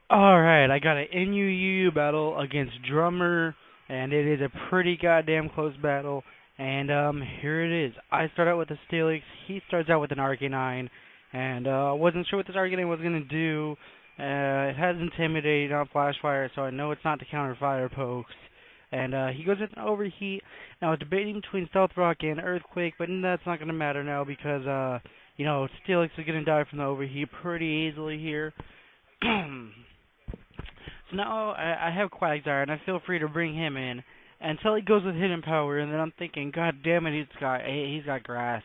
Alright, I got an NUU battle against Drummer, and it is a pretty goddamn close battle. And here it is. I start out with a Steelix, he starts out with an Arcanine, and I wasn't sure what this Arcanine was gonna do. It has Intimidate on Flash Fire, so I know it's not to counter Fire Pokes. And he goes with an Overheat. Now I was debating between Stealth Rock and Earthquake, but that's not gonna matter now because Steelix is gonna die from the Overheat pretty easily here. So now I have Quagsire, and I feel free to bring him in until he goes with Hidden Power, and then I'm thinking, God damn it, he's got Grass,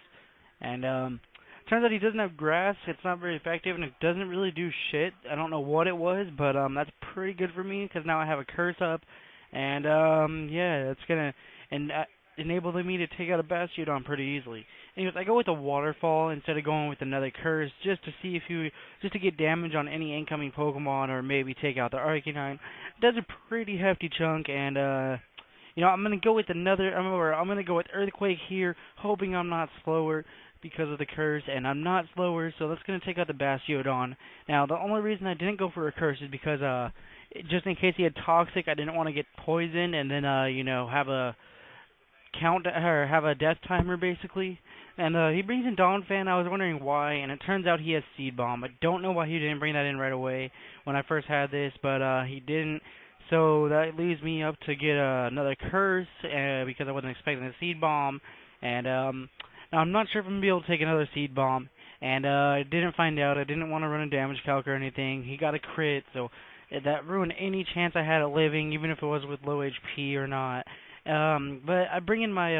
and turns out he doesn't have Grass. It's not very effective, and it doesn't really do shit. I don't know what it was, but that's pretty good for me because now I have a Curse up, and yeah, it's gonna enable me to take out a Bastiodon pretty easily. Anyways, I go with a Waterfall instead of going with another Curse just to see if just to get damage on any incoming Pokemon or maybe take out the Arcanine. Does a pretty hefty chunk, and I'm gonna go with I'm gonna go with Earthquake here, hoping I'm not slower because of the Curse, and I'm not slower, so that's gonna take out the Bastiodon. Now, the only reason I didn't go for a Curse is because just in case he had Toxic, I didn't want to get poisoned and then have a have a death timer basically. And he brings in Donphan. I was wondering why, and it turns out he has Seed Bomb. I don't know why he didn't bring that in right away when I first had this, but he didn't. So that leaves me up to get another Curse because I wasn't expecting a Seed Bomb. And now I'm not sure if I'm gonna be able to take another Seed Bomb. And I didn't find out. I didn't want to run a damage calc or anything. He got a crit, so that ruined any chance I had at living, even if it was with low HP or not. But I bring in my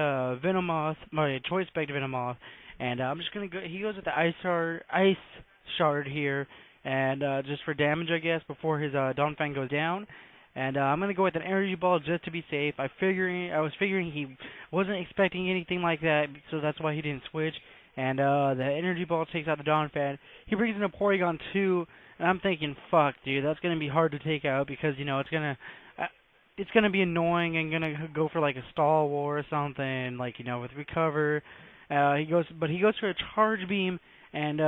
Venomoth, my Choice Spec Venomoth, and I'm just gonna go. He goes with the Ice Shard here, and just for damage, I guess, before his Donphan goes down. And I'm gonna go with an Energy Ball just to be safe. I was figuring he wasn't expecting anything like that, so that's why he didn't switch. And the Energy Ball takes out the Donphan. He brings in a Porygon 2, and I'm thinking, fuck, dude, that's gonna be hard to take out because it's gonna be annoying and gonna go for like a Stall War or something, like with Recover. He goes for a Charge Beam, and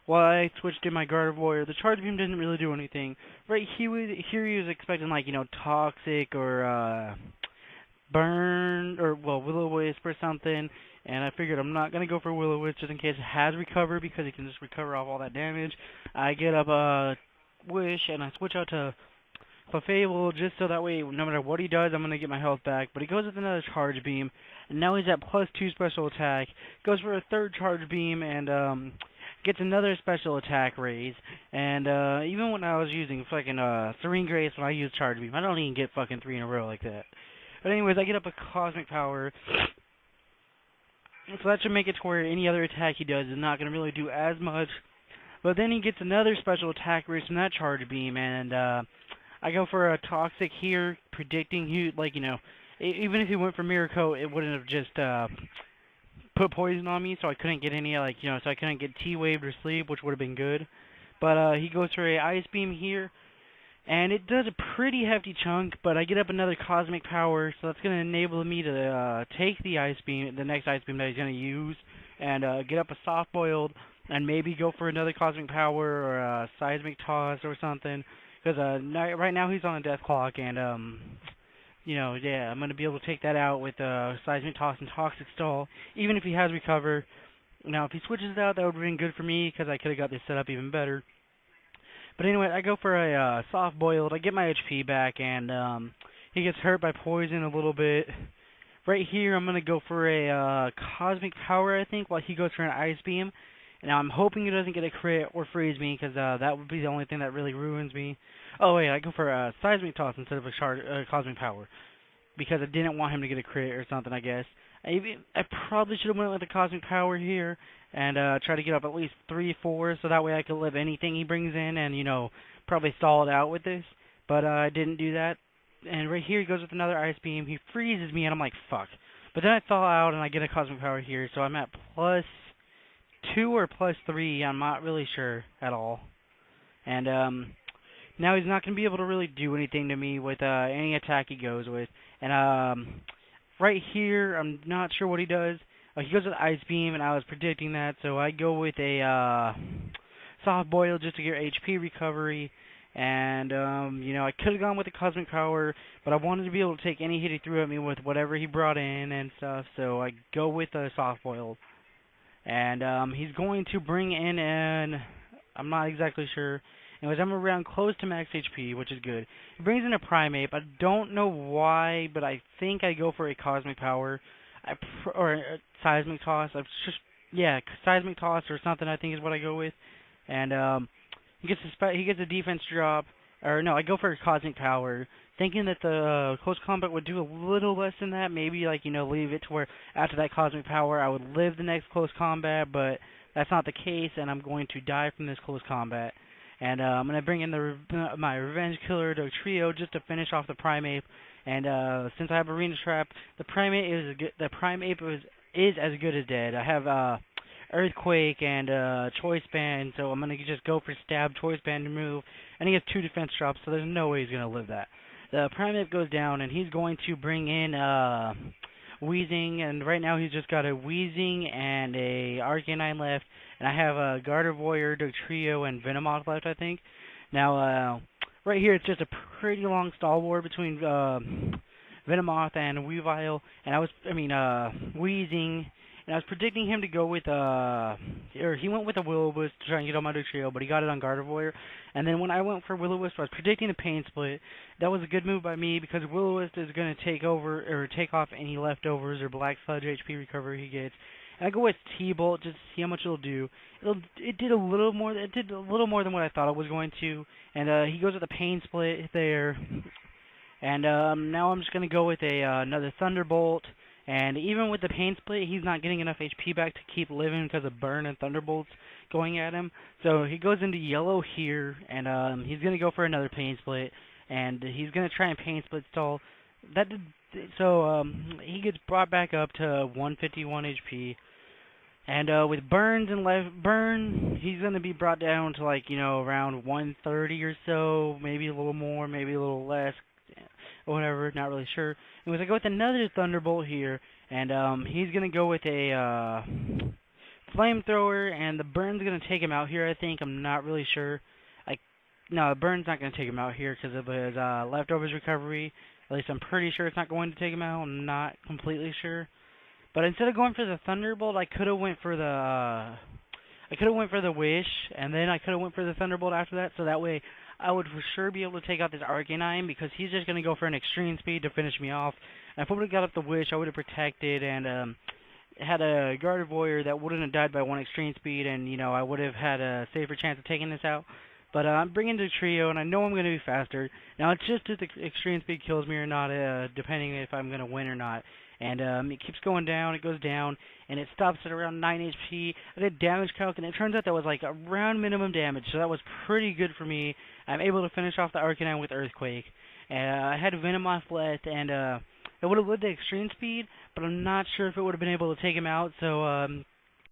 while I switched in my Gardevoir, the Charge Beam didn't really do anything. Right here he was expecting like Toxic or Burn or Will-O-Wisp or something, and I figured I'm not gonna go for Will-O-Wisp just in case it has Recover because he can just recover off all that damage. I get up a Wish and I switch out to Clefable, just so that way, no matter what he does, I'm going to get my health back. But he goes with another Charge Beam, and now he's at +2 special attack. Goes for a third Charge Beam, and gets another special attack raise. And even when I was using fucking Serene Grace when I use Charge Beam, I don't even get fucking 3 in a row like that. But anyways, I get up a Cosmic Power. So that should make it to where any other attack he does is not going to really do as much. But then he gets another special attack raise from that Charge Beam, and I go for a Toxic here, predicting even if he went for Miracle, it wouldn't have just put poison on me, so I couldn't get any, so I couldn't get T-Waved or Sleep, which would have been good. But he goes for a Ice Beam here, and it does a pretty hefty chunk, but I get up another Cosmic Power, so that's going to enable me to take the next Ice Beam that he's going to use, and get up a Soft Boiled, and maybe go for another Cosmic Power or a Seismic Toss or something. Because right now he's on a death clock, and yeah, I'm gonna be able to take that out with Seismic Toss and Toxic Stall, even if he has Recover. Now, if he switches out, that would have been good for me because I could have got this set up even better. But anyway, I go for a Soft Boiled. I get my HP back, and he gets hurt by poison a little bit. Right here, I'm gonna go for a Cosmic Power, I think, while he goes for an Ice Beam. Now, I'm hoping he doesn't get a crit or freeze me, because that would be the only thing that really ruins me. Oh, wait, I go for a Seismic Toss instead of a Cosmic Power, because I didn't want him to get a crit or something, I guess. I probably should have went with the Cosmic Power here, and try to get up at least 3-4, so that way I could live anything he brings in, and, probably stall it out with this. But I didn't do that. And right here he goes with another Ice Beam. He freezes me, and I'm like, fuck. But then I thaw out, and I get a Cosmic Power here, so I'm at +2 or +3, I'm not really sure at all. And now he's not going to be able to really do anything to me with any attack he goes with. And right here, I'm not sure what he does. He goes with Ice Beam, and I was predicting that, so I go with a Soft Boil just to get HP recovery. And, I could have gone with the Cosmic Power, but I wanted to be able to take any hit he threw at me with whatever he brought in and stuff, so I go with the Soft Boiled. And, he's going to bring in I'm not exactly sure. Anyways, I'm around close to max HP, which is good. He brings in a Primeape. I don't know why, but I think I go for a Cosmic Power. Or a Seismic Toss. Seismic Toss or something I think is what I go with. And, he gets a defense drop. Or no, I go for a Cosmic Power, thinking that the close combat would do a little less than that. Maybe, leave it to where after that Cosmic Power I would live the next close combat, but that's not the case, and I'm going to die from this close combat. And I'm going to bring in my Revenge Killer Dugtrio just to finish off the Primeape. And since I have Arena Trap, the Primeape is as good as dead. I have Earthquake and Choice Band, so I'm going to just go for Stab, Choice Band to move. And he has 2 defense drops, so there's no way he's going to live that. The Primeape goes down, and he's going to bring in Weezing, and right now he's just got a Weezing and a Arcanine left, and I have a Gardevoir, Dugtrio, and Venomoth left, I think. Now, right here it's just a pretty long stall war between Venomoth and Weavile, and Weezing, and I was predicting him to go with, he went with a Will-O-Wisp to try and get on my Dugtrio, but he got it on Gardevoir. And then when I went for Will-O-Wisp, I was predicting a Pain Split. That was a good move by me because Will-O-Wisp is going to take off any leftovers or Black Sludge HP recovery he gets. And I go with T-Bolt just to see how much it'll do. It did a little more than what I thought it was going to. And he goes with a Pain Split there. And now I'm just going to go with another Thunderbolt. And even with the Pain Split, he's not getting enough HP back to keep living because of Burn and Thunderbolts going at him. So he goes into yellow here, and he's going to go for another Pain Split. And he's going to try and Pain Split stall. He gets brought back up to 151 HP. And with Burn, he's going to be brought down to around 130 or so, maybe a little more, maybe a little less. Or whatever, not really sure. Anyways, I go with another Thunderbolt here, and he's going to go with a Flamethrower, and the Burn's going to take him out here, I think. I'm not really sure. No, the Burn's not going to take him out here because of his leftovers recovery. At least I'm pretty sure it's not going to take him out. I'm not completely sure. But instead of going for the Thunderbolt, I could have went for the Wish, and then I could have went for the Thunderbolt after that, so that way I would for sure be able to take out this Arcanine because he's just going to go for an Extreme Speed to finish me off. And if I would have got up the Wish, I would have protected and had a Gardevoir that wouldn't have died by 1 Extreme Speed, and, I would have had a safer chance of taking this out. But I'm bringing the Trio, and I know I'm going to be faster. Now, it's just if the Extreme Speed kills me or not, depending if I'm going to win or not. And it keeps going down, it goes down, and it stops at around 9 HP. I did damage calc, and it turns out that was around minimum damage, so that was pretty good for me. I'm able to finish off the Arcanine with Earthquake. I had Venomoth left, and it would have lived at Extreme Speed, but I'm not sure if it would have been able to take him out, so